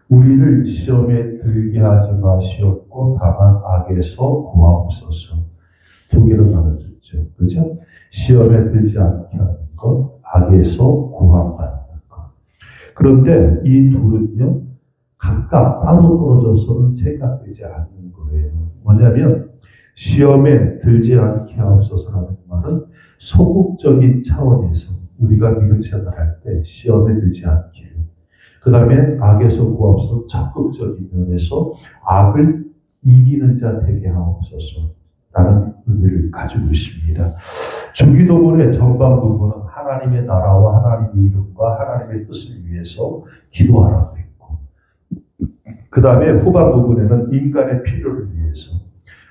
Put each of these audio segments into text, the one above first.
우리를 시험에 들게 하지 마시옵고 다만 악에서 구하옵소서. 두 개로 나눠졌죠. 그죠? 시험에 들지 않게 하는 것, 악에서 구원받는 것. 그런데 이 둘은요, 각각 따로 떨어져서는 생각되지 않는 거예요. 뭐냐면 시험에 들지 않게 하옵소서라는 말은 소극적인 차원에서 우리가 믿음 생활할 때 시험에 들지 않게, 그 다음에 악에서 구하옵소서 적극적인 면에서 악을 이기는 자 되게 하옵소서 라는 의미를 가지고 있습니다. 주기도문의 전반 부분은 하나님의 나라와 하나님의 이름과 하나님의 뜻을 위해서 기도하라고 했고, 그 다음에 후반 부분에는 인간의 필요를 위해서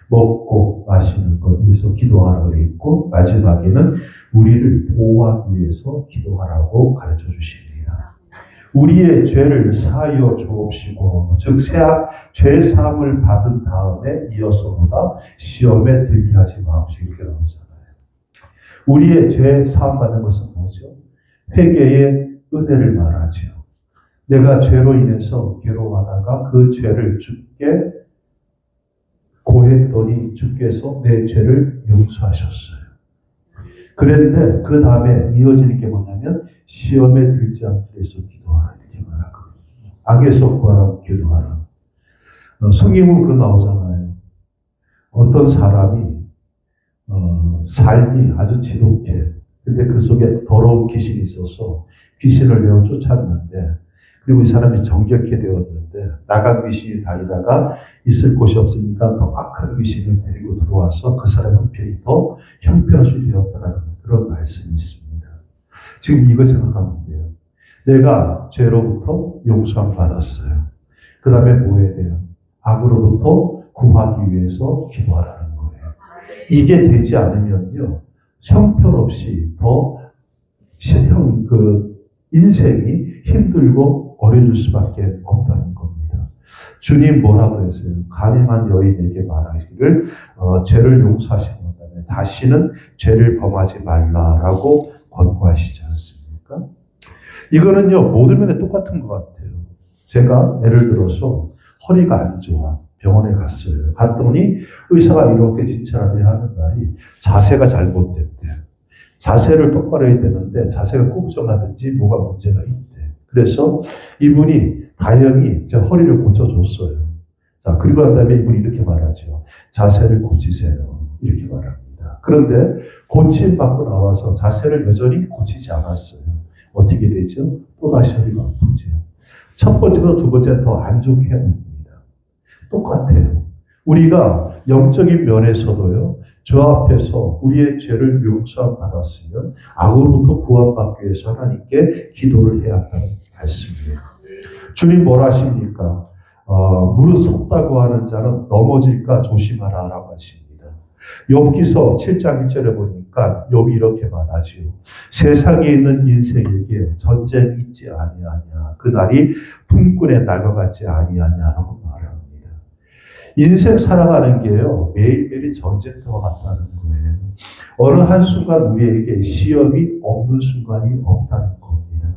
먹고 마시는 것 위해서 기도하라고 했고, 마지막에는 우리를 보호하기 위해서 기도하라고 가르쳐 주십니다. 우리의 죄를 사하여 주옵시고, 즉 죄 사함을 받은 다음에 이어서보다 시험에 들게 하지 마옵시고 이렇게 나오잖아요. 우리의 죄 사함 받는 것은 뭐죠? 회개의 은혜를 말하죠. 내가 죄로 인해서 괴로워하다가 그 죄를 주께 고했더니 주께서 내 죄를 용서하셨어요. 그랬는데 그 다음에 이어지는 게 뭐냐면 시험에 들지 않게 해서 기도하라 이렇게 말하거든요. 악에서 구하라고 기도하라. 성경은 그거 나오잖아요. 어떤 사람이 삶이 아주 지독해. 근데 그 속에 더러운 귀신이 있어서 귀신을 내어 쫓았는데, 그리고 이 사람이 정결케 되었는데 나간 귀신이 다니다가 있을 곳이 없으니까 더 악한 귀신을 데리고 들어와서 그 사람의 형편이 더 형편없이 되었다는 그런 말씀이 있습니다. 지금 이걸 생각하면 돼요. 내가 죄로부터 용서함 받았어요. 그 다음에 뭐 해야 돼요? 악으로부터 구하기 위해서 기도하라는 거예요. 이게 되지 않으면요, 형편없이 더 인생이 힘들고 어려질 수밖에 없다는 겁니다. 주님 뭐라고 했어요? 가늠한 여인에게 말하기를 죄를 용서하신 다음에 다시는 죄를 범하지 말라라고 권고하시지 않습니까? 이거는요, 모든 면에 똑같은 것 같아요. 제가 예를 들어서 허리가 안 좋아. 병원에 갔어요. 갔더니 의사가 이렇게 진찰을 하는 말이 자세가 잘못됐대. 자세를 똑바로 해야 되는데 자세가 꾸부정하든지 뭐가 문제가 있대. 그래서 이분이 다행히 제 허리를 고쳐줬어요. 자, 그리고 난 다음에 이분이 이렇게 말하죠. 자세를 고치세요. 이렇게 말합니다. 그런데 고침받고 나와서 자세를 여전히 고치지 않았어요. 어떻게 되죠? 또다시 허리가 아프죠. 첫 번째보다 두 번째는 더 안 좋게 합니다. 똑같아요. 우리가 영적인 면에서도요, 저 앞에서 우리의 죄를 용서 받았으면 악으로부터 구원받기 위해서 하나님께 기도를 해야 한다는 말씀이에요. 주님 뭐라 하십니까? 무릇 섰다고 하는 자는 넘어질까 조심하라 라고 하십니다. 욥기서 7장 1절에 보니까 욥이 이렇게 말하지요. 세상에 있는 인생에게 전쟁이 있지 아니하냐. 그날이 품꾼의 날과 같지 아니하냐라고 말합니다. 인생 살아가는 게요, 매일매일이 전쟁터와 같다는 거예요. 어느 한순간 우리에게 시험이 없는 순간이 없다는 겁니다.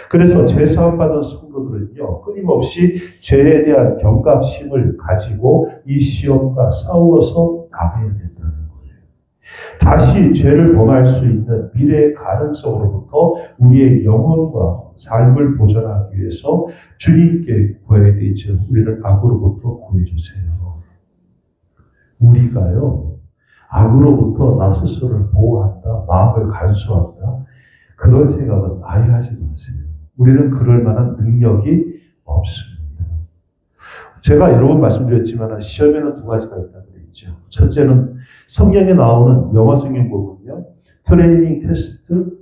그래서 죄사함 받은 성도들은요, 끊임없이 죄에 대한 경각심을 가지고 이 시험과 싸워서 나가야 된다는 거예요. 다시 죄를 범할 수 있는 미래의 가능성으로부터 우리의 영혼과 삶을 보존하기 위해서 주님께 구해야 되죠. 우리를 악으로부터 구해주세요. 우리가요, 악으로부터 나 스스로를 보호한다, 마음을 간수한다, 그런 생각은 아예 하지 마세요. 우리는 그럴 만한 능력이 없습니다. 제가 여러 번 말씀드렸지만 시험에는 두 가지가 있다고 그랬죠. 첫째는 성경에 나오는 영어 성경 보면요, 트레이닝 테스트,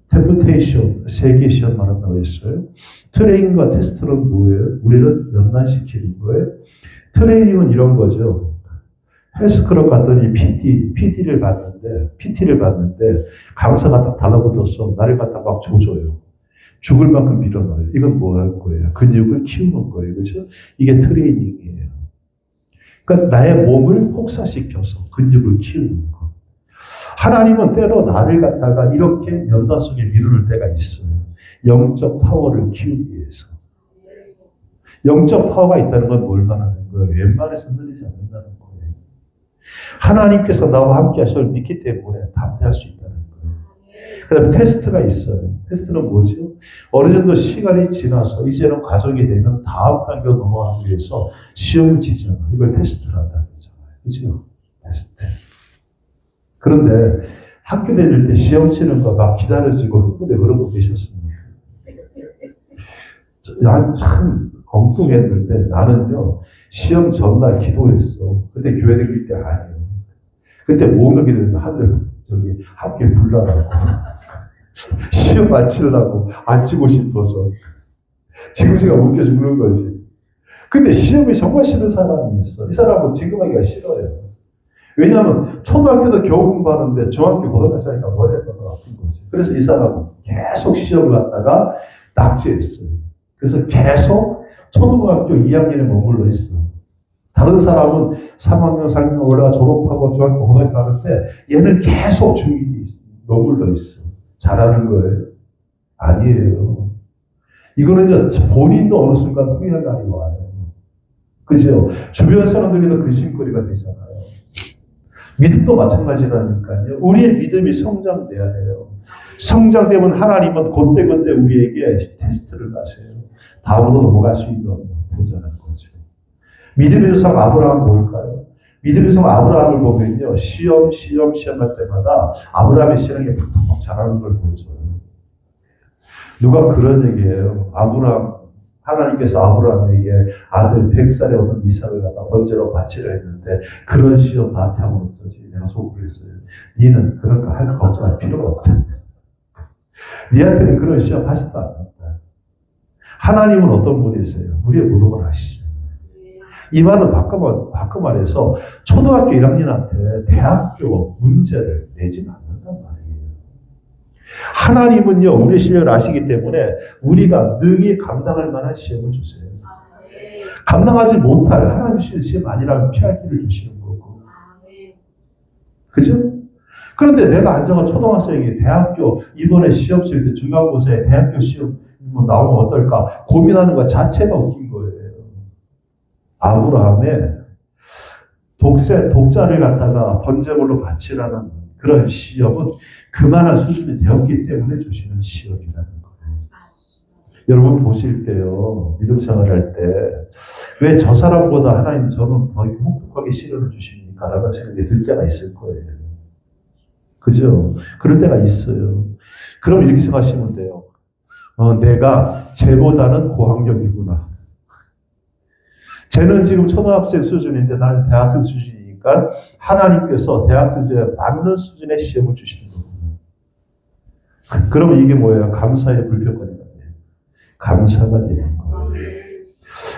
템프테이션, 세 개 시험 말한다고 했어요. 트레이닝과 테스트는 뭐예요? 우리를 연단시키는 거예요. 트레이닝은 이런 거죠. 헬스클럽 갔더니 PT를 봤는데 강사가 딱 달라붙어서 나를 갖다 막 조져요. 죽을 만큼 밀어넣어요. 이건 뭐 할 거예요? 근육을 키우는 거예요. 그렇죠? 이게 트레이닝이에요. 그러니까 나의 몸을 혹사시켜서 근육을 키우는 거. 하나님은 때로 나를 갖다가 이렇게 연단 속에 미루는 때가 있어요. 영적 파워를 키우기 위해서. 영적 파워가 있다는 건 뭘 말하는 거예요? 웬만해서 흔들리지 않는다는 거예요. 하나님께서 나와 함께 하심을 믿기 때문에 담대할 수 있다는 거예요. 그 다음에 테스트가 있어요. 테스트는 뭐죠? 어느 정도 시간이 지나서 이제는 가족이 되면 다음 단계로 넘어가기 위해서 시험을 치잖아요. 이걸 테스트를 한다는 거잖아요. 그죠? 테스트. 그런데 학교 다닐 때 시험 치는 거 막 기다려지고 흑부대 그런 거 계셨습니다. 난 참 엉뚱했는데 나는요, 시험 전날 기도했어. 그때 교회 다닐 때 아니에요. 그때 뭔가 기도했는데 하늘, 학교에 불나라고. 시험 안 치려고, 안 치고 싶어서. 지금 생각 웃겨 죽는 거지. 근데 시험이 정말 싫은 사람이 있어. 이 사람은 지금 하기가 싫어요. 왜냐하면 초등학교도 겨우 공부하는데 중학교 고등학교 하니까 뭐 했던 거 같은 거지. 그래서 이 사람은 계속 시험을 갖다가 낙제했어요. 그래서 계속 초등학교 2학년에 머물러 있어. 다른 사람은 3학년, 4학년 올라가 졸업하고 중학교 고등학교 가는데 얘는 계속 중2에 있어. 머물러 있어. 잘하는 거예요? 아니에요. 이거는요, 본인도 어느 순간 후회한 날이 와요. 그죠? 주변 사람들에게도 근심거리가 되잖아요. 믿음도 마찬가지라니까요. 우리의 믿음이 성장돼야 돼요. 성장되면 하나님은 그때그때 우리에게 테스트를 하세요. 다음으로 넘어갈 수 있는 보자는 거죠. 믿음의 조상 아브라함 뭘까요? 믿음의 조상 아브라함을 보면요. 시험 할 때마다 아브라함의 신앙이 팍팍 자라는 걸 보여줘요. 누가 그런 얘기예요. 하나님께서 아브라함에게 아들 100살에 얻은 이삭을 갖다 번제로 바치려 했는데 그런 시험 나한테 하면 어떠지? 내가 속으로 했어요. 니는 그런 거 할 걱정할 필요가 없다. 니한테는 그런 시험 하지도 않는다. 하나님은 어떤 분이세요? 우리의 모든 걸 아시죠. 이 말은 바꿔 말해서 초등학교 1학년한테 대학교 문제를 내지는 않는단 말이에요. 하나님은요, 우리의 실력을 아시기 때문에 우리가 능히 감당할 만한 시험을 주세요. 감당하지 못할 하나님 주시는 시험 아니라면 피할 길을 주시는 거고. 그죠? 그런데 내가 안정한 초등학생이 대학교 이번에 시험 칠 때 중간고사에 대학교 시험 나오면 어떨까 고민하는 것 자체가 웃긴 거예요. 아브라함의 독자를 갖다가 번제물로 바치라는 그런 시험은 그만한 수준이 되었기 때문에 주시는 시험이라는 거예요. 여러분 보실 때요, 믿음 생활할 때 왜 저 사람보다 하나님 저는 더 행복하게 시련을 주십니까? 라는 생각이 들 때가 있을 거예요. 그죠? 그럴 때가 있어요. 그럼 이렇게 생각하시면 돼요. 내가 쟤보다는 고학력이구나. 쟤는 지금 초등학생 수준인데 나는 대학생 수준이니까 하나님께서 대학생 수준에 맞는 수준의 시험을 주시는 거구나. 그러면 이게 뭐예요? 감사의 불평거리가 돼요. 감사가 되는 거예요.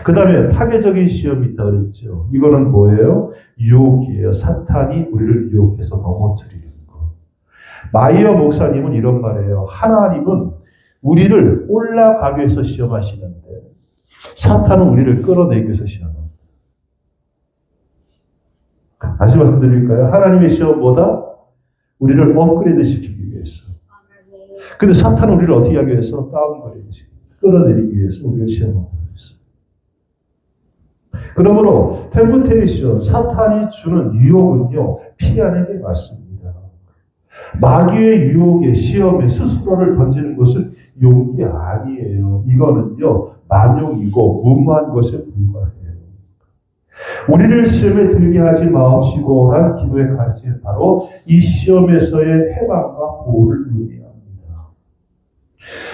그 다음에 파괴적인 시험이 있다고 그랬죠. 이거는 뭐예요? 유혹이에요. 사탄이 우리를 유혹해서 넘어뜨리는 거. 마이어 목사님은 이런 말이에요. 하나님은 우리를 올라가기 위해서 시험하시는데 사탄은 우리를 끌어내기 위해서 시험합니다. 다시 말씀드릴까요? 하나님의 시험보다 우리를 업그레이드 시키기 위해서. 근데 사탄은 우리를 어떻게 하기 위해서? 다운그레이드 시키기 위해서. 끌어내리기 위해서 우리를 시험하고 있어요. 그러므로 템프테이션, 사탄이 주는 유혹은요, 피하는 게 맞습니다. 마귀의 유혹에 시험에 스스로를 던지는 것은 용기 아니에요. 이거는요, 만용이고 무모한 것에 불과해요. 우리를 시험에 들게 하지 마옵시고란 기도의 가르침은 바로 이 시험에서의 해방과 보호를 의미합니다.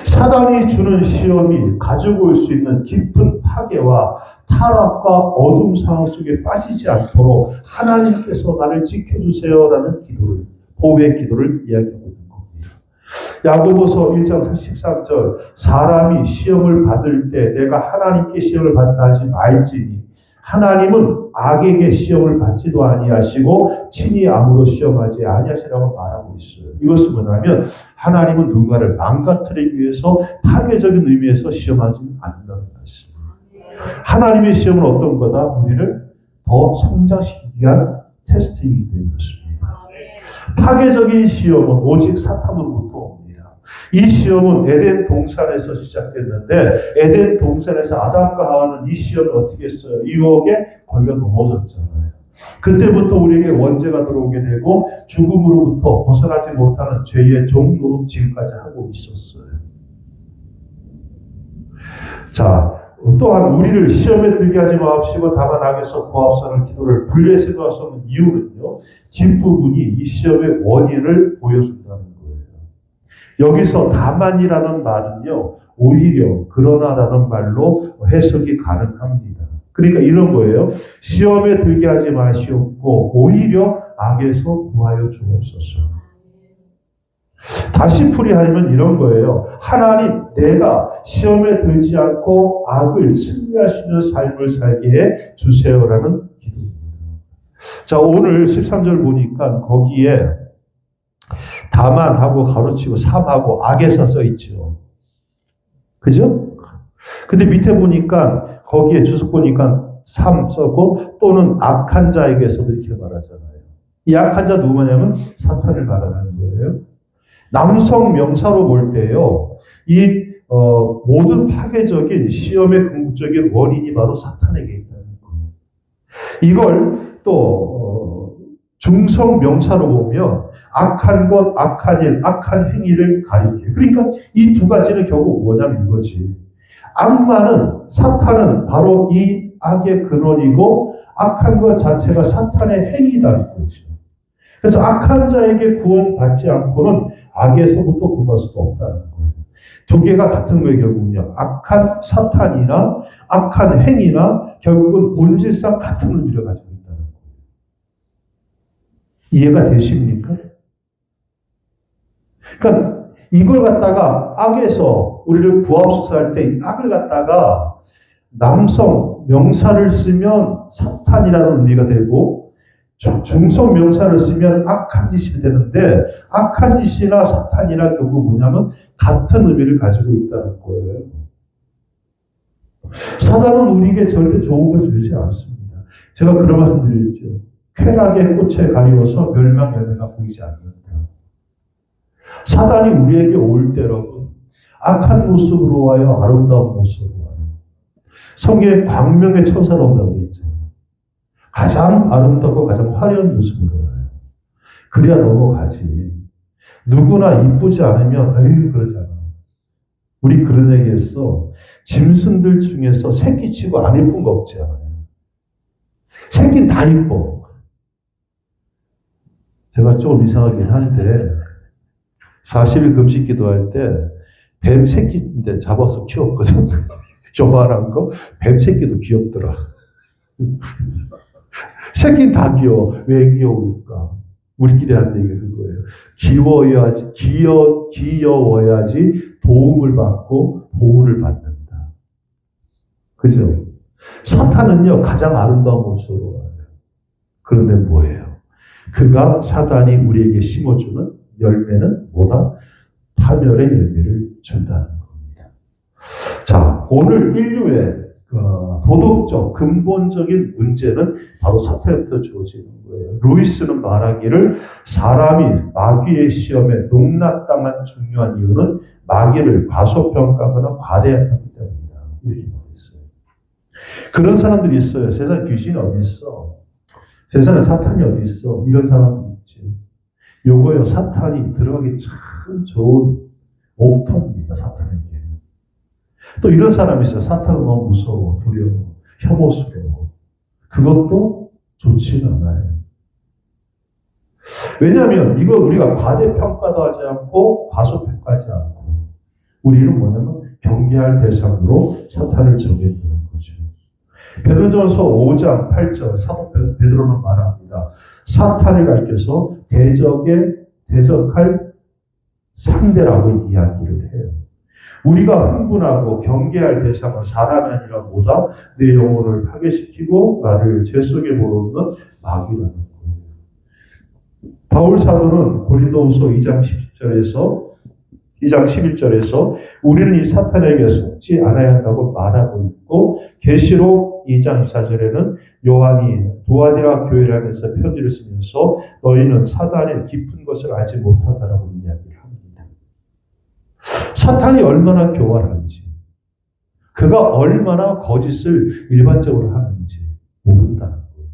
사단이 주는 시험이 가지고 올 수 있는 깊은 파괴와 타락과 어둠 상황 속에 빠지지 않도록 하나님께서 나를 지켜주세요라는 기도를, 보호의 기도를 이야기하고 있는 겁니다. 야고보서 1장 13절 사람이 시험을 받을 때 내가 하나님께 시험을 받다 하지 말지니 하나님은 악에게 시험을 받지도 아니하시고 친히 아무도 시험하지 아니하시라고 말하고 있어요. 이것은 뭐냐면 하나님은 누군가를 망가뜨리기 위해서 파괴적인 의미에서 시험하지 않는다는 말씀입니다. 하나님의 시험은 어떤 거다? 우리를 더 성장시키기 위한 테스트이기 때문에 그렇습니다. 파괴적인 시험은 오직 사탄으로부터 옵니다. 이 시험은 에덴 동산에서 시작됐는데 에덴 동산에서 아담과 하와는 이 시험을 어떻게 했어요? 유혹에 걸려 넘어졌잖아요. 그때부터 우리에게 원죄가 들어오게 되고 죽음으로부터 벗어나지 못하는 죄의 종로로 지금까지 하고 있었어요. 자, 또한 우리를 시험에 들게 하지 마옵시고 다만 악에서 구하옵소서 기도를 분리해 생각하시는 이유는요. 뒷부분이 이 시험의 원인을 보여준다는 거예요. 여기서 다만이라는 말은요. 오히려 그러나라는 말로 해석이 가능합니다. 그러니까 이런 거예요. 시험에 들게 하지 마시옵고 오히려 악에서 구하여 주옵소서. 다시 풀이하려면 이런 거예요. 하나님, 내가 시험에 들지 않고 악을 승리할 수 있는 삶을 살게 해 주세요라는 기도입니다. 자, 오늘 13절 보니까 거기에 다만하고 가로치고 삼하고 악에서 써 있죠. 그죠? 근데 밑에 보니까 거기에 주석 보니까 삼 써고 또는 악한 자에게서도 이렇게 말하잖아요. 이 악한 자 누구냐면 사탄을 말하는 거예요. 남성 명사로 볼 때요, 이 모든 파괴적인 시험의 궁극적인 원인이 바로 사탄에게 있다는 거예요. 이걸 또 중성 명사로 보면 악한 것, 악한 일, 악한 행위를 가리켜요. 그러니까 이 두 가지는 결국 뭐냐면 이거지. 악마는, 사탄은 바로 이 악의 근원이고 악한 것 자체가 사탄의 행위다는 거죠. 그래서 악한 자에게 구원받지 않고는 악에서부터 구할 수도 없다는 거예요. 두 개가 같은 거예요, 결국은요. 악한 사탄이나 악한 행위나 결국은 본질상 같은 의미를 가지고 있다는 거예요. 이해가 되십니까? 그러니까 이걸 갖다가 악에서 우리를 구하옵소서 할 때 악을 갖다가 남성 명사를 쓰면 사탄이라는 의미가 되고 중성 명사를 쓰면 악한 짓이 되는데 악한 짓이나 사탄이나 결국 뭐냐면 같은 의미를 가지고 있다는 거예요. 사단은 우리에게 절대 좋은 걸 주지 않습니다. 제가 그런 말씀 드렸죠. 쾌락의 꽃에 가리워서 멸망 열매가 보이지 않는다. 사단이 우리에게 올 때 여러분 악한 모습으로 와요, 아름다운 모습으로 와요. 성경에 광명의 천사로 온다고 했잖아요. 가장 아름답고 가장 화려한 모습으로 와요. 그래야 넘어가지. 누구나 이쁘지 않으면 에휴 그러잖아. 우리 그런 얘기했어. 짐승들 중에서 새끼치고 안 이쁜 거 없지 않아요. 새끼는 다 이뻐. 제가 조금 이상하긴 한데 40일 금식 기도할 때 뱀 새끼인데 잡아서 키웠거든. 요만한 거. 뱀 새끼도 귀엽더라. 새끼는 다 귀여워. 왜 귀여울까? 우리끼리 하는 얘기가 그거예요. 귀여워야지 도움을 받고 보호를 받는다. 그죠? 사탄은요, 가장 아름다운 모습으로 와요. 그런데 뭐예요? 그가 사단이 우리에게 심어주는 열매는 뭐다? 파멸의 열매를 준다는 겁니다. 자, 오늘 인류의 도덕적 근본적인 문제는 바로 사탄부터 주어지는 거예요. 루이스는 말하기를 사람이 마귀의 시험에 농락당한 중요한 이유는 마귀를 과소평가하거나 과대하기 때문이다. 이렇게 말했어요. 그런 사람들이 있어요. 세상에 귀신이 어디 있어? 세상에 사탄이 어디 있어? 이런 사람들이 있지. 요거요, 사탄이 들어가기 참 좋은 옥토입니다, 사탄에게. 또 이런 사람이 있어요. 사탄은 너무 무서워, 두려워, 혐오스러워. 그것도 좋지는 않아요. 왜냐하면 이거 우리가 과대평가도 하지 않고 과소평가하지 않고 우리는 뭐냐면 경계할 대상으로 사탄을 정해두는 거죠. 베드로전서 5장 8절 사도 베드로는 말합니다. 사탄을 가리켜서 대적할 상대라고 이야기를 해요. 우리가 흥분하고 경계할 대상은 사람이 아니라 뭐다? 내 영혼을 파괴시키고 나를 죄 속에 몰아넣는 마귀라는 거예요. 바울 사도는 고린도후서 2장 11절에서 우리는 이 사탄에게 속지 않아야 한다고 말하고 있고 계시록 2장 24절에는 요한이 두아디라 교회를 하면서 편지를 쓰면서 너희는 사단의 깊은 것을 알지 못한다라고 이야기를 합니다. 사탄이 얼마나 교활한지, 그가 얼마나 거짓을 일반적으로 하는지 모른다는 거예요.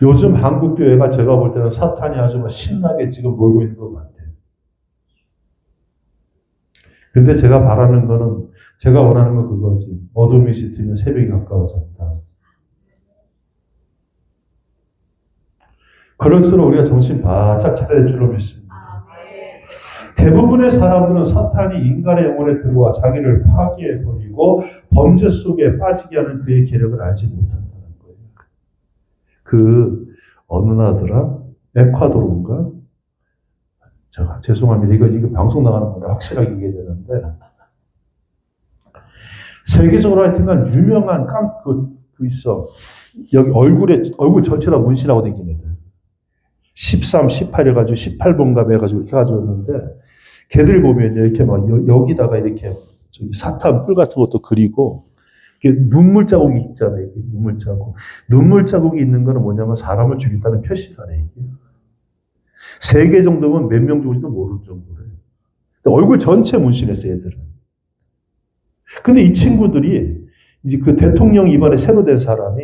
요즘 한국 교회가 제가 볼 때는 사탄이 아주 신나게 지금 놀고 있는 것 같아요. 근데 제가 바라는 거는, 제가 원하는 건 그거지. 어둠이 짙으면 새벽이 가까워졌다. 그럴수록 우리가 정신 바짝 차려야 될 줄로 믿습니다. 대부분의 사람들은 사탄이 인간의 영혼에 들어와 자기를 파괴해버리고 범죄 속에 빠지게 하는 그의 계력을 알지 못한다는 거예요. 어느 나라더라? 에콰도르인가? 죄송합니다. 이거 방송 나가는 건데 확실하게 얘기해야 되는데, 세계적으로 하여튼간 유명한 있어. 여기 얼굴 전체다 문신하고 다니는 애들. 13, 18 해가지고 18번가 해가지고 이렇게 가져왔는데, 걔들 보면 이렇게 여기다가 이렇게 사탄 뿔 같은 것도 그리고, 이렇게 눈물 자국이 있잖아요. 이렇게 눈물 자국. 눈물 자국이 있는 거는 뭐냐면 사람을 죽였다는 표시라네, 이게. 3개 정도면 몇 명 죽을지도 모를 정도래. 얼굴 전체 문신했어요, 애들은. 근데 이 친구들이, 이제 그 대통령 이번에 새로 된 사람이,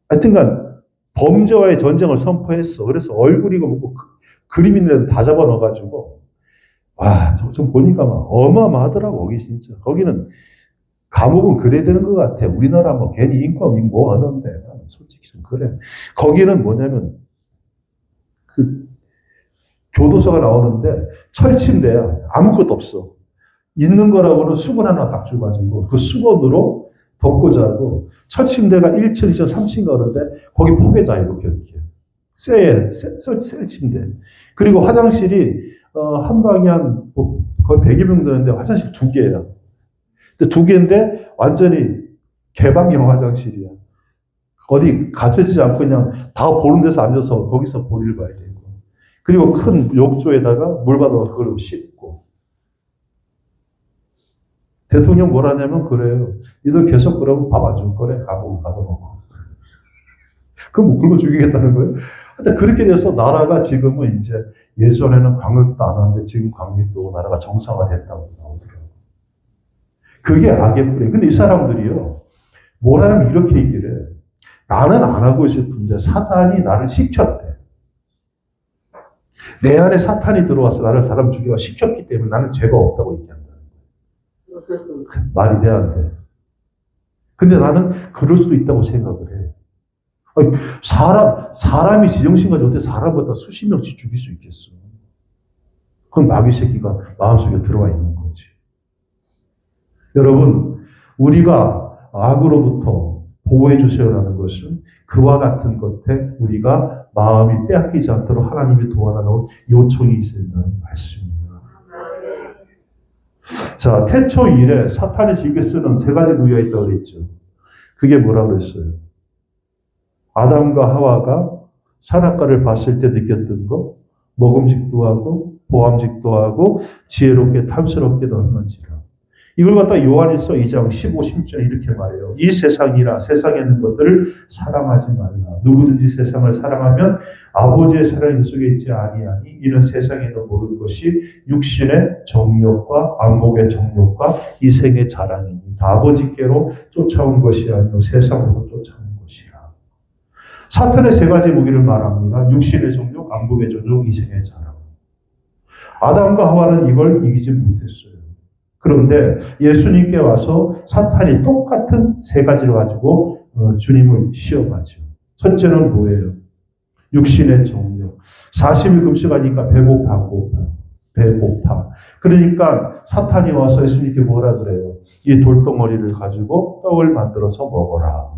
하여튼간, 범죄와의 전쟁을 선포했어. 그래서 얼굴이고 뭐고 그림 있는 애들 다 잡아 넣어가지고, 와, 좀 보니까 막 어마어마하더라고, 거기 진짜. 거기는 감옥은 그래야 되는 것 같아. 우리나라 뭐 괜히 인권 뭐 하는데, 솔직히 좀 그래. 거기는 뭐냐면, 교도소가 나오는데 철침대야. 아무것도 없어. 있는 거라고는 수건 하나 딱 줘가지고 그 수건으로 덮고 자고, 철침대가 1층, 2층, 3층 가는데 거기 포개자 이렇게. 새 침대. 그리고 화장실이 한 방에 거의 100여 명 드는데 화장실 2개야. 근데 2개인데 완전히 개방형 화장실이야. 어디 갇혀지지 않고 그냥 다 보는 데서 앉아서 거기서 볼일 봐야 되고. 그리고 큰 욕조에다가 물 받아서 그걸 씻고. 대통령 뭐라냐면 그래요. 니들 계속 그러면 밥 안 줄 거래. 감옥을 가둬놓고. 그럼 뭐 굶어 죽이겠다는 거예요? 근데 그렇게 돼서 나라가 지금은 이제 예전에는 광역도 안 하는데 지금 광역도 나라가 정상화됐다고 나오더라고요. 그게 악의 뿌리. 근데 이 사람들이요. 뭐라면 이렇게 얘기를 해. 나는 안 하고 싶은데 사탄이 나를 시켰대. 내 안에 사탄이 들어와서 나를 사람 죽이고 시켰기 때문에 나는 죄가 없다고 얘기한다는 거예요. 말이 돼, 안 돼? 근데 나는 그럴 수도 있다고 생각을 해. 아니, 사람이 지정신 가지고 어떻게 사람보다 수십 명씩 죽일 수 있겠어? 그건 마귀 새끼가 마음속에 들어와 있는 거지. 여러분, 우리가 악으로부터 보호해 주세요라는 것은 그와 같은 것에 우리가 마음이 빼앗기지 않도록 하나님이 도와달라는 요청이 있어야 된다는 말씀입니다. 자, 태초 이래 사탄이 즐겨 쓰는 3가지 무기가 있다고 그랬죠. 그게 뭐라고 그랬어요? 아담과 하와가 선악과를 봤을 때 느꼈던 거, 먹음직도 하고 보암직도 하고 지혜롭게 탐스럽게도 하는지라. 이걸 갖다 요한일서 2장 15, 16절 이렇게 말해요. 이 세상이라 세상에 있는 것들을 사랑하지 말라. 누구든지 세상을 사랑하면 아버지의 사랑이 속에 있지 아니하니 이는 세상에 있는 모든 것이 육신의 정욕과 안목의 정욕과 이생의 자랑이니 아버지께로 쫓아온 것이 아니요 세상으로 쫓아온 것이라. 사탄의 3가지 무기를 말합니다. 육신의 정욕, 안목의 정욕, 이생의 자랑. 아담과 하와는 이걸 이기지 못했어요. 그런데 예수님께 와서 사탄이 똑같은 3가지를 가지고 주님을 시험하죠. 첫째는 뭐예요? 육신의 정욕. 40일 금식하니까 배고파. 그러니까 사탄이 와서 예수님께 뭐라 그래요? 이 돌덩어리를 가지고 떡을 만들어서 먹어라.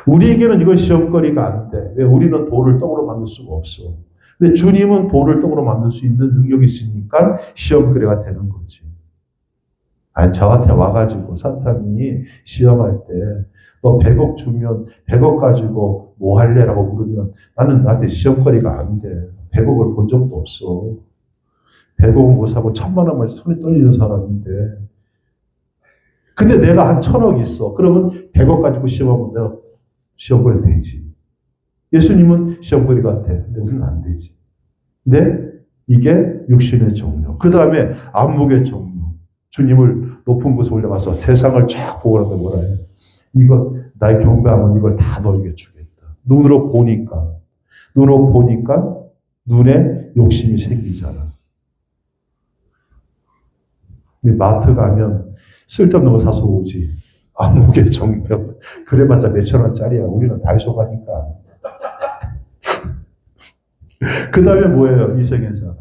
우리에게는 이건 시험거리가 안 돼. 왜? 우리는 돌을 떡으로 만들 수가 없어. 근데 주님은 돌을 떡으로 만들 수 있는 능력이 있으니까 시험거리가 되는 거지. 아니, 저한테 와가지고 사탄이 시험할 때 너 100억 주면 100억 가지고 뭐 할래라고 물으면 나는 나한테 시험거리가 안 돼. 100억을 본 적도 없어. 100억은 못 사고 1000만 원만 손에 떨리는 사람인데. 근데 내가 한 1000억 있어. 그러면 100억 가지고 시험하면 내가 시험거리 되지. 예수님은 시험거리가 돼. 근데 우리는 안 되지. 근데 이게 육신의 종료. 그 다음에 안목의 종료. 주님을 높은 곳에 올려가서 세상을 쫙 보고 나서 뭐라 해요? 이거 나의 경배하면 이걸 다 너에게 주겠다. 눈으로 보니까 눈에 욕심이 생기잖아. 마트 가면 쓸데없는 거 사서 오지. 안목의 정명. 그래봤자 몇천 원짜리야. 우리는 다이소 가니까. 그 다음에 뭐예요? 이생의 사람.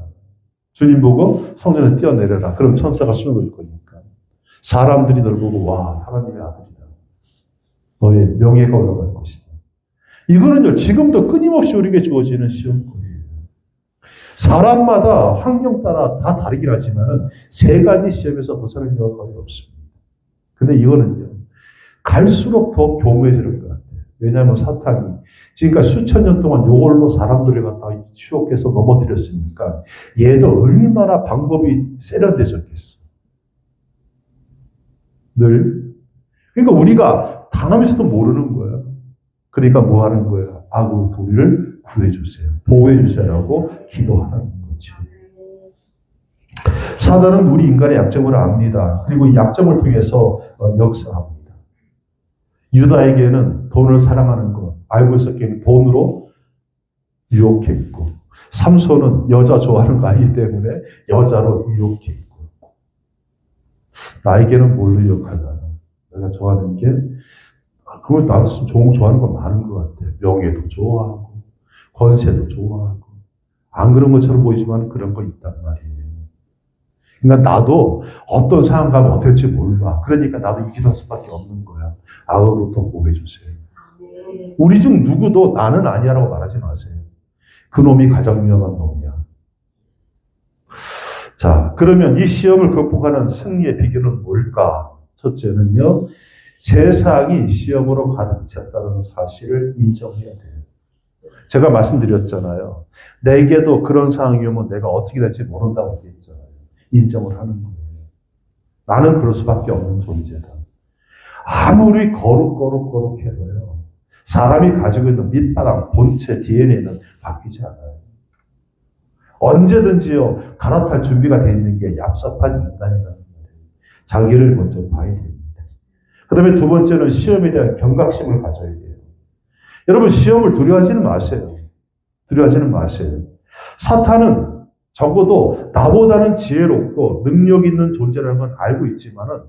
주님 보고 성전에 뛰어내려라. 그럼 천사가 수용을 줄 거니까. 사람들이 널 보고 와, 하나님의 아들이다. 너의 명예가 올라갈 것이다. 이거는요, 지금도 끊임없이 우리에게 주어지는 시험거리예요. 사람마다 환경 따라 다 다르긴 하지만 세 가지 시험에서 벗어나는 경우가 거의 없습니다. 근데 이거는요, 갈수록 더 교묘해지는 것 같아요. 왜냐하면 사탄이 지금까지 수천 년 동안 이걸로 사람들을 갖다가 추억해서 넘어뜨렸으니까 얘도 얼마나 방법이 세련되셨겠어. 늘. 그러니까 우리가 당하면서도 모르는 거야. 그러니까 뭐 하는 거야? 악으로 우리를 구해주세요. 보호해주세요라고 기도하는 거죠. 사단은 우리 인간의 약점을 압니다. 그리고 이 약점을 통해서 역사합니다. 유다에게는 돈을 사랑하는 거 알고 있었기 때문에 돈으로 유혹했고, 삼손은 여자 좋아하는 거 알기 때문에 여자로 유혹했고, 나에게는 뭘로 유혹하나? 내가 좋아하는 게, 그걸 나도 좋아하는 거 많은 것 같아. 명예도 좋아하고, 권세도 좋아하고, 안 그런 것처럼 보이지만 그런 거 있단 말이에요. 그러니까 나도 어떤 상황 가면 어떨지 몰라. 그러니까 나도 이기할 수밖에 없는 거야. 악으로부터 보호해주세요. 우리 중 누구도 나는 아니야라고 말하지 마세요. 그 놈이 가장 위험한 놈이야. 자, 그러면 이 시험을 극복하는 승리의 비결은 뭘까? 첫째는요, 세상이 시험으로 가득 찼다는 사실을 인정해야 돼요. 제가 말씀드렸잖아요. 내게도 그런 상황이 오면 내가 어떻게 될지 모른다고 얘기했잖아요. 인정을 하는 거예요. 나는 그럴 수밖에 없는 존재다. 아무리 거룩해도요, 사람이 가지고 있는 밑바닥, 본체, DNA는 바뀌지 않아요. 언제든지요, 갈아탈 준비가 되어 있는 게 얍삽한 인간이라는 거예요. 자기를 먼저 봐야 됩니다. 그 다음에 두 번째는 시험에 대한 경각심을 가져야 돼요. 여러분, 시험을 두려워하지는 마세요. 두려워하지는 마세요. 사탄은 적어도 나보다는 지혜롭고 능력 있는 존재라는 건 알고 있지만은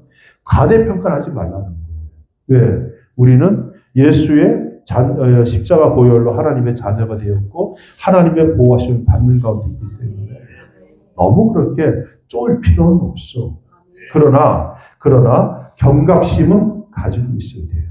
과대평가를 하지 말라는 거예요. 왜? 우리는 예수의 십자가 보혈로 하나님의 자녀가 되었고 하나님의 보호하심을 받는 가운데 있기 때문에 너무 그렇게 쫄 필요는 없어. 그러나 경각심은 가지고 있어야 돼요.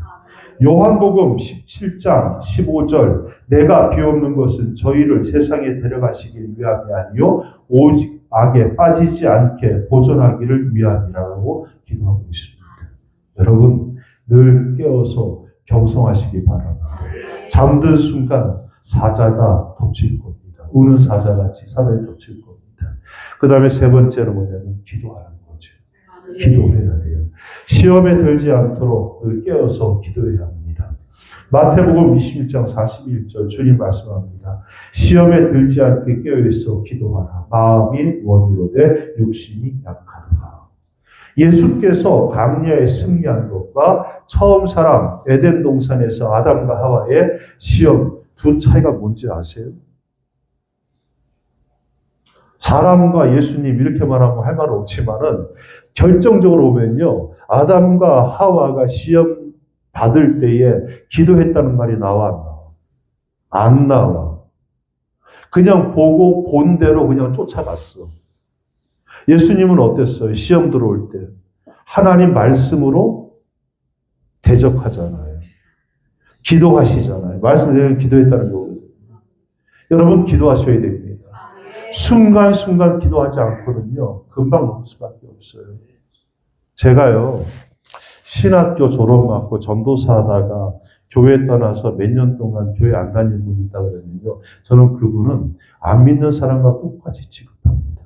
요한복음 17장 15절 내가 비옵는 것은 저희를 세상에 데려가시길 위함이 아니요 오직 악에 빠지지 않게 보존하기를 위함이라고 기도하고 있습니다. 여러분 늘 깨어서 경성하시기 바랍니다. 잠든 순간 사자가 덮칠 겁니다. 우는 사자같이 사자에 덮칠 겁니다. 그 다음에 세 번째는 뭐냐면 기도하는 거죠. 기도해야 돼요. 시험에 들지 않도록 늘 깨어서 기도해야 합니다. 마태복음 21장 41절 주님 말씀합니다. 시험에 들지 않게 깨어있어 기도하라. 마음이 원이로되 육신이 약하도다. 예수께서 광야에 승리한 것과 처음 사람 에덴 동산에서 아담과 하와의 시험 두 차이가 뭔지 아세요? 사람과 예수님 이렇게 말하면 할 말은 없지만은 결정적으로 보면요. 아담과 하와가 시험 받을 때에 기도했다는 말이 나와 안 나와? 안 나와. 그냥 보고 본 대로 그냥 쫓아갔어. 예수님은 어땠어요? 시험 들어올 때. 하나님 말씀으로 대적하잖아요. 기도하시잖아요. 말씀대로 기도했다는 거거든요. 여러분 기도하셔야 됩니다. 순간순간 기도하지 않거든요. 금방 먹을 수밖에 없어요. 제가요, 신학교 졸업 맞고 전도사 하다가 교회 떠나서 몇 년 동안 교회 안 다니는 분이 있다고 그러는데요. 저는 그분은 안 믿는 사람과 똑같이 취급합니다.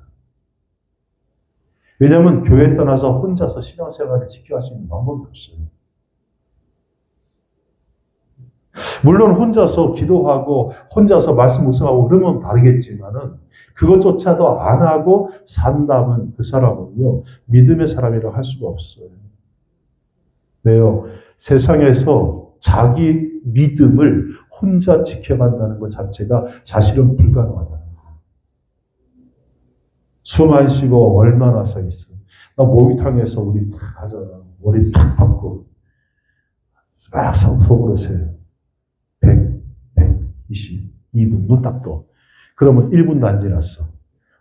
왜냐하면 교회 떠나서 혼자서 신앙생활을 지켜갈 수 있는 방법이 없어요. 물론 혼자서 기도하고 혼자서 말씀 묵상하고 그러면 다르겠지만은 그것조차도 안 하고 산다면 그 사람은요 믿음의 사람이라고 할 수가 없어요. 왜요? 세상에서 자기 믿음을 혼자 지켜간다는 것 자체가 사실은 불가능하다는 거예요. 숨 안 쉬고 얼마나 서 있어. 나 목욕탕에서 우리 탁 하잖아. 머리 탁 박고 막 속으로 세요. 100, 120, 2분 눈 딱 떠. 그러면 1분도 안 지났어.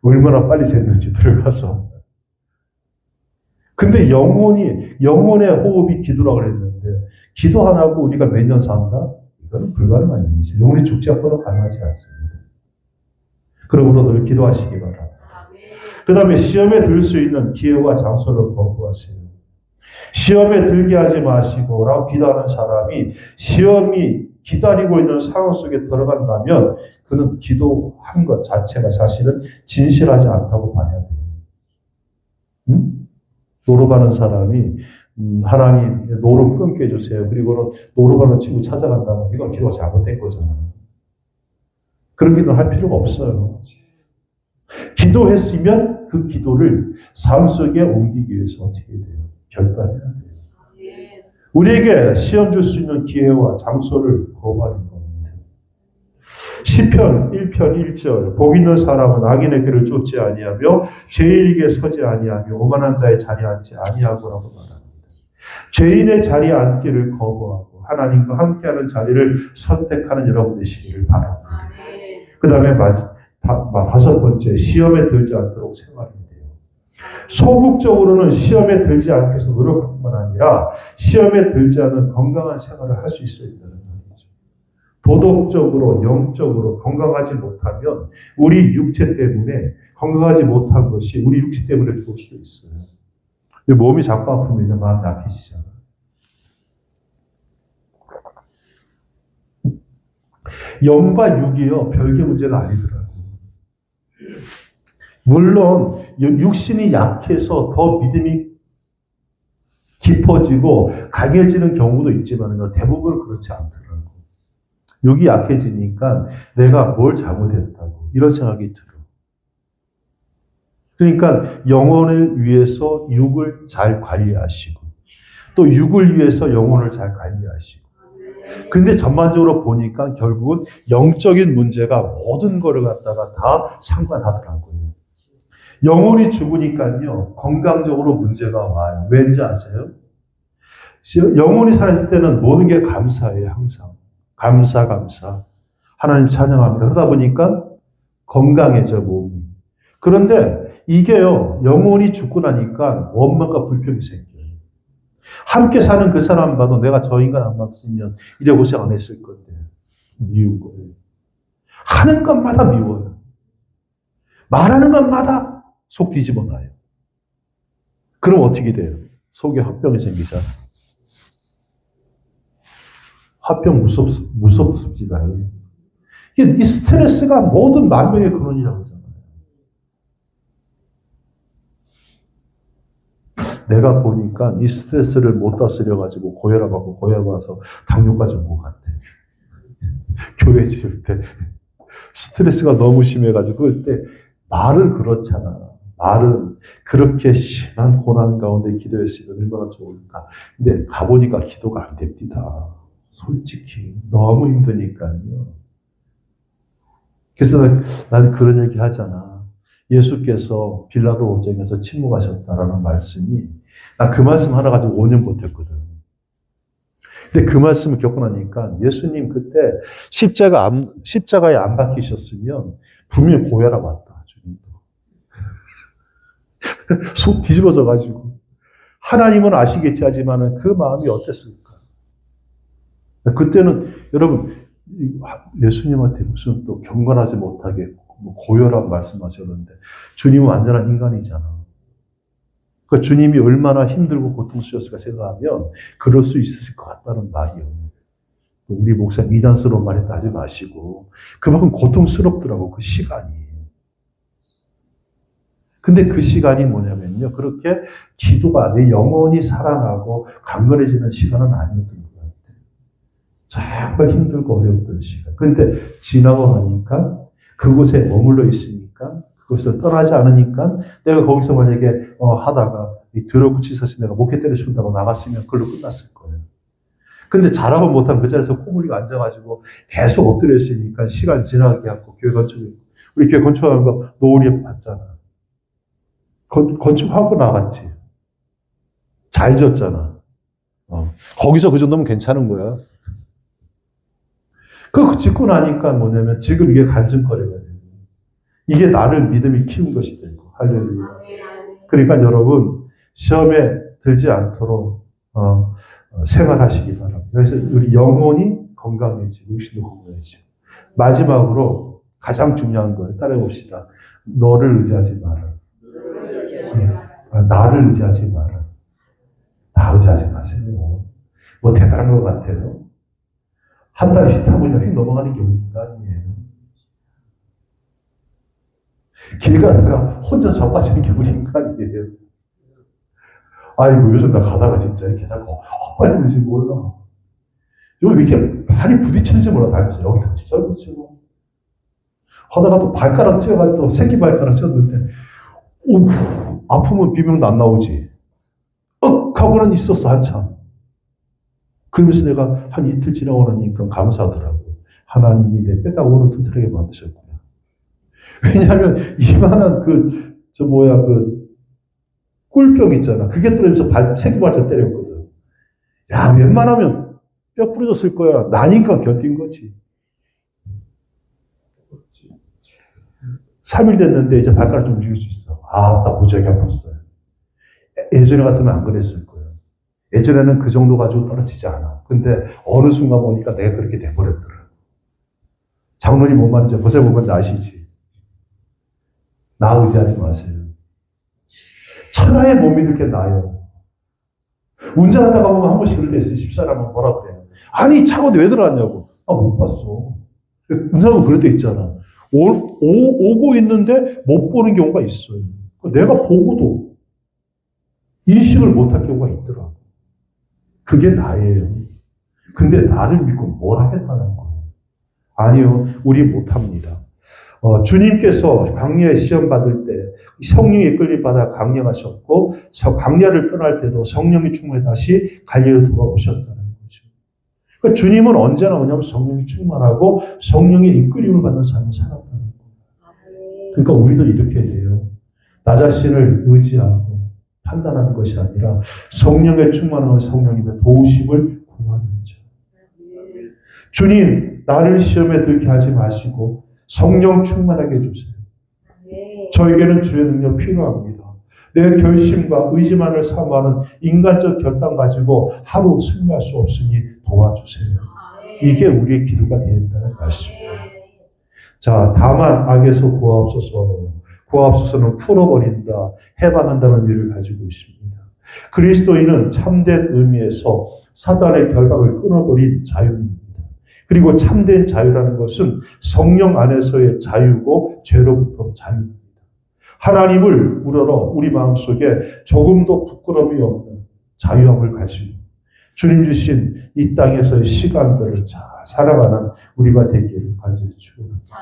얼마나 빨리 샜는지 들어가서. 근데 영혼의 호흡이 기도라고 그랬는데 기도 안 하고 우리가 몇 년 산다? 이거는 불가능한 일이죠. 영혼이 죽지 않고는 가능하지 않습니다. 그러므로 늘 기도하시기 바랍니다. 그 다음에 시험에 들 수 있는 기회와 장소를 거부하세요. 시험에 들게 하지 마시고 라고 기도하는 사람이 시험이 기다리고 있는 상황 속에 들어간다면 그는 기도한 것 자체가 사실은 진실하지 않다고 봐야 돼요. 응? 노름하는 사람이 하나님 노름 끊게 해주세요. 그리고는 노름하는 친구 찾아간다면 이건 기도가 잘못된 거잖아요. 그런 기도는 할 필요가 없어요. 기도했으면 그 기도를 삶 속에 옮기기 위해서 어떻게 돼요? 결단해야 돼요. 우리에게 시험 줄 수 있는 기회와 장소를 거부하는 겁니다. 시편 1편 1절 복 있는 사람은 악인의 길을 쫓지 아니하며 죄인에게 서지 아니하며 오만한 자의 자리에 앉지 아니하고라고 말합니다. 죄인의 자리에 앉기를 거부하고 하나님과 함께하는 자리를 선택하는 여러분 되시기를 바랍니다. 그 다음에 다섯 번째, 시험에 들지 않도록 생활인데요. 소극적으로는 시험에 들지 않기 위해서 노력할 뿐만 아니라 시험에 들지 않은 건강한 생활을 할 수 있어야 된다는 말이죠. 도덕적으로, 영적으로 건강하지 못하면 우리 육체 때문에 건강하지 못한 것이 우리 육체 때문에 올 수도 있어요. 몸이 자꾸 아프면 마음이 약해지잖아요. 영과 육이요, 별개 문제가 아니더라고요. 물론 육신이 약해서 더 믿음이 깊어지고 강해지는 경우도 있지만 대부분은 그렇지 않더라고요. 육이 약해지니까 내가 뭘 잘못했다고 이런 생각이 들어. 그러니까 영혼을 위해서 육을 잘 관리하시고 또 육을 위해서 영혼을 잘 관리하시고 근데 전반적으로 보니까 결국은 영적인 문제가 모든 거를 갖다가 다 상관하더라고요. 영혼이 죽으니까요, 건강적으로 문제가 와요. 왠지 아세요? 영혼이 살아있을 때는 모든 게 감사해요, 항상. 감사. 하나님 찬양합니다. 그러다 보니까 건강해져, 몸이. 그런데 이게요, 영혼이 죽고 나니까 원망과 불평이 생겨요. 함께 사는 그 사람 봐도 내가 저 인간 안 봤으면 이래 고생 안 했을 건데. 미운 거예요. 하는 것마다 미워요. 말하는 것마다 속 뒤집어 놔요. 그럼 어떻게 돼요? 속에 화병이 생기잖아요. 화병 무섭습니다. 이 스트레스가 모든 만병의 근원이라고 하잖아요. 내가 보니까 이 스트레스를 못 다스려가지고 고혈압하고 고혈압와서 당뇨까지 온 것 같아. 교회 지을 때 스트레스가 너무 심해가지고 그때 말은 그렇잖아. 말은 그렇게 심한 고난 가운데 기도했으면 얼마나 좋을까. 근데 가보니까 기도가 안 됩니다. 솔직히 너무 힘드니까요. 그래서 난 그런 얘기 하잖아. 예수께서 빌라도 원정에서 침묵하셨다라는 말씀이 나 그 말씀 하나 가지고 5년 버텼거든. 근데 그 말씀을 겪고 나니까 예수님 그때 십자가에 안 박히셨으면 분명히 고혈압 왔다. 주님도. 속 뒤집어져 가지고 하나님은 아시겠지 하지만은 그 마음이 어땠을까? 그때는 여러분 예수님한테 무슨 또 경건하지 못하게 고혈압 말씀하셨는데 주님은 완전한 인간이잖아. 그러니까 주님이 얼마나 힘들고 고통스러웠을까 생각하면 그럴 수 있을 것 같다는 말이요. 우리 목사님 이단스러운 말 했다 하지 마시고 그만큼 고통스럽더라고 그 시간이. 근데 그 시간이 뭐냐면요. 그렇게 기도가 내 영혼이 살아나고 강건해지는 시간은 아니었던 것 같아요. 정말 힘들고 어려웠던 시간. 그런데 지나고 나니까 그곳에 머물러 있으니까 그것을 떠나지 않으니까 내가 거기서 만약에 하다가 이 더러구치사시 내가 목회 때려 준다고 나갔으면 그걸로 끝났을 거예요. 근데 잘하고 못한 그 자리에서 코골이가 앉아가지고 계속 엎드려 있으니까 시간 지나게 하고 교회 건축, 우리 교회 건축하는 거 노을이 봤잖아. 건축하고 나갔지. 잘 지었잖아. 거기서 그 정도면 괜찮은 거야. 그 짓고 나니까 뭐냐면 지금 이게 간증거리가 되고 이게 나를 믿음이 키운 것이 되고 할렐루야. 그러니까 여러분 시험에 들지 않도록 생활하시기 바랍니다. 그래서 우리 영혼이 건강해지고 육신도 건강해지고 마지막으로 가장 중요한 거예요. 따라해봅시다. 너를 의지하지 마라. 나를 의지하지 마라. 나 의지하지 마세요. 뭐 대단한 것 같아요. 한 달 쉬다 보니 휙 넘어가는 게 인간이에요. 길 가다가 혼자서 자빠지는 게 우리 인간이에요. 아이고 요즘 나 가다가 진짜 이렇게 자꾸 빨리 그러지 몰라. 왜 이렇게 많이 부딪히는지 몰라. 다니면서 여기 다시 저기 치고 하다가 또 발가락 찧어가지고 또 새끼 발가락 찧었는데 아프면 비명도 안 나오지. 하고는 있었어 한참. 그러면서 내가 한 이틀 지나고 나니까 감사하더라고. 하나님이 내 뼈다구를 튼튼하게 만드셨구나. 왜냐하면 이만한 꿀병 있잖아. 그게 떨어져서 새끼 발짝 때렸거든. 야, 웬만하면 뼈 부러졌을 거야. 나니까 견딘 거지. 3일 됐는데 이제 발가락 좀 움직일 수 있어. 나 무지하게 아팠어요. 예전에 같으면 안 그랬을 거예요. 예전에는 그 정도 가지고 떨어지지 않아. 근데 어느 순간 보니까 내가 그렇게 돼버렸더라. 장로님 뭔 말인지 벌써 보면 아시지. 나 의지하지 마세요. 천하에 못 믿을 게 나아요. 운전하다가 보면 한 번씩 그럴 때 있어요. 집사람은 뭐라 그래요. 아니 차가 왜 들어왔냐고. 못 봤어. 운전하면 그럴 때 있잖아. 오고 있는데 못 보는 경우가 있어요. 내가 보고도 인식을 못할 경우가 있더라. 그게 나예요. 근데 나를 믿고 뭘 하겠다는 거예요. 아니요. 우리 못합니다. 주님께서 광야에 시험 받을 때 성령의 이끌림 받아 강령하셨고 광야를 떠날 때도 성령이 충만해 다시 갈릴리로 돌아오셨다는 거죠. 그러니까 주님은 언제나 뭐냐면 성령이 충만하고 성령의 이끌림을 받는 삶을 살았다는 거예요. 그러니까 우리도 이렇게 돼요. 나 자신을 의지하고 판단하는 것이 아니라 성령의 충만한 성령님의 도우심을 구하는 자. 주님, 나를 시험에 들게 하지 마시고 성령 충만하게 해주세요. 저에게는 주의 능력 필요합니다. 내 결심과 의지만을 사모하는 인간적 결단 가지고 하루 승리할 수 없으니 도와주세요. 이게 우리의 기도가 되었다는 말씀입니다. 자, 다만 악에서 구하옵소서. 구하옵소서는 풀어버린다, 해방한다는 의미를 가지고 있습니다. 그리스도인은 참된 의미에서 사단의 결박을 끊어버린 자유입니다. 그리고 참된 자유라는 것은 성령 안에서의 자유고 죄로부터 자유입니다. 하나님을 우러러 우리 마음속에 조금도 부끄러움이 없는 자유함을 가지고 주님 주신 이 땅에서의 시간들을 잘 살아가는 우리가 되기를 간절히 축원합니다.